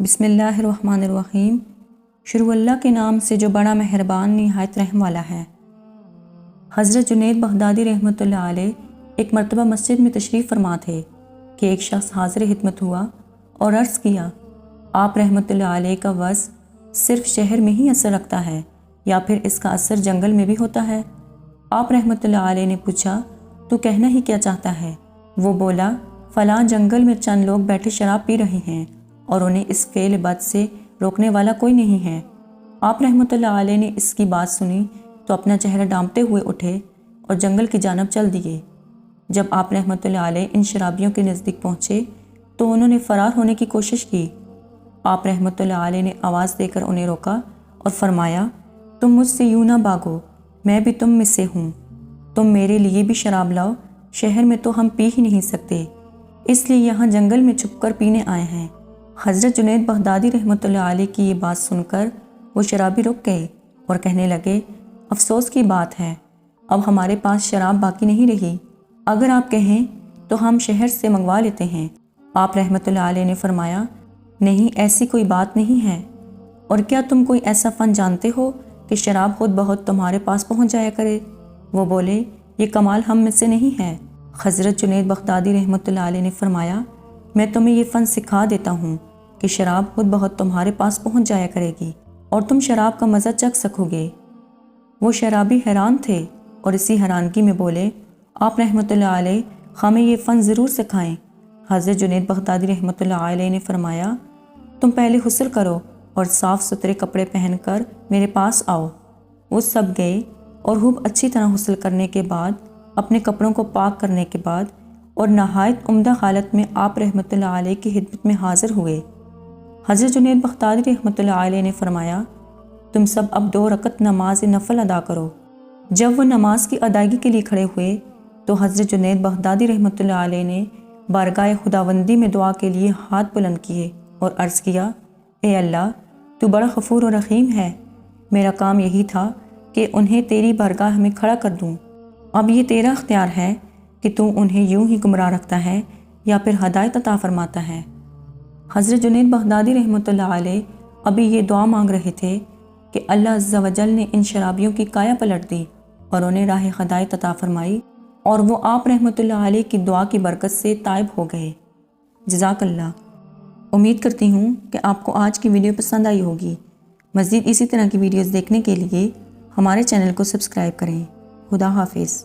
بسم اللہ الرحمن الرحیم۔ شروع اللہ کے نام سے جو بڑا مہربان نہایت رحم والا ہے۔ حضرت جنید بغدادی رحمۃ اللہ علیہ ایک مرتبہ مسجد میں تشریف فرما تھے کہ ایک شخص حاضر خدمت ہوا اور عرض کیا، آپ رحمۃ اللہ علیہ کا وصف صرف شہر میں ہی اثر رکھتا ہے یا پھر اس کا اثر جنگل میں بھی ہوتا ہے؟ آپ رحمۃ اللہ علیہ نے پوچھا، تو کہنا ہی کیا چاہتا ہے؟ وہ بولا، فلاں جنگل میں چند لوگ بیٹھے شراب پی رہے ہیں اور انہیں اس فعل بد سے روکنے والا کوئی نہیں ہے۔ آپ رحمۃ اللہ علیہ نے اس کی بات سنی تو اپنا چہرہ ڈھانپتے ہوئے اٹھے اور جنگل کی جانب چل دیے۔ جب آپ رحمۃ اللہ علیہ ان شرابیوں کے نزدیک پہنچے تو انہوں نے فرار ہونے کی کوشش کی۔ آپ رحمۃ اللہ علیہ نے آواز دے کر انہیں روکا اور فرمایا، تم مجھ سے یوں نہ بھاگو، میں بھی تم میں سے ہوں، تم میرے لیے بھی شراب لاؤ، شہر میں تو ہم پی ہی نہیں سکتے، اس لیے یہاں جنگل میں چھپ کر پینے آئے ہیں۔ حضرت جنید بغدادی رحمۃ اللہ علیہ کی یہ بات سن کر وہ شرابی رک گئے اور کہنے لگے، افسوس کی بات ہے، اب ہمارے پاس شراب باقی نہیں رہی، اگر آپ کہیں تو ہم شہر سے منگوا لیتے ہیں۔ آپ رحمۃ اللہ علیہ نے فرمایا، نہیں، ایسی کوئی بات نہیں ہے، اور کیا تم کوئی ایسا فن جانتے ہو کہ شراب خود بہت تمہارے پاس پہنچ جایا کرے؟ وہ بولے، یہ کمال ہم میں سے نہیں ہے۔ حضرت جنید بغدادی رحمۃ اللہ علیہ نے فرمایا، میں تمہیں یہ فن سکھا دیتا ہوں کہ شراب خود بہت تمہارے پاس پہنچ جایا کرے گی اور تم شراب کا مزہ چکھ سکو گے۔ وہ شرابی حیران تھے اور اسی حیرانگی میں بولے، آپ رحمۃ اللہ علیہ ہمیں یہ فن ضرور سکھائیں۔ حضرت جنید بغدادی رحمۃ اللہ علیہ نے فرمایا، تم پہلے غسل کرو اور صاف ستھرے کپڑے پہن کر میرے پاس آؤ۔ وہ سب گئے اور خوب اچھی طرح غسل کرنے کے بعد، اپنے کپڑوں کو پاک کرنے کے بعد اور نہایت عمدہ حالت میں آپ رحمۃ اللہ علیہ کی خدمت میں حاضر ہوئے۔ حضرت جنید بغدادی رحمۃ اللہ علیہ نے فرمایا، تم سب اب 2 رکعت نماز نفل ادا کرو۔ جب وہ نماز کی ادائیگی کے لیے کھڑے ہوئے تو حضرت جنید بغدادی رحمۃ اللہ علیہ نے بارگاہ خداوندی میں دعا کے لیے ہاتھ بلند کیے اور عرض کیا، اے اللہ، تو بڑا غفور و رحیم ہے، میرا کام یہی تھا کہ انہیں تیری بارگاہ میں کھڑا کر دوں، اب یہ تیرا اختیار ہے کہ تو انہیں یوں ہی گمراہ رکھتا ہے یا پھر ہدایت عطا فرماتا ہے۔ حضرت جنید بغدادی رحمۃ اللہ علیہ ابھی یہ دعا مانگ رہے تھے کہ اللہ عز و جل نے ان شرابیوں کی کایا پلٹ دی اور انہیں راہ ہدایت عطا فرمائی، اور وہ آپ رحمۃ اللہ علیہ کی دعا کی برکت سے تائب ہو گئے۔ جزاک اللہ۔ امید کرتی ہوں کہ آپ کو آج کی ویڈیو پسند آئی ہوگی۔ مزید اسی طرح کی ویڈیوز دیکھنے کے لیے ہمارے چینل کو سبسکرائب کریں۔ خدا حافظ۔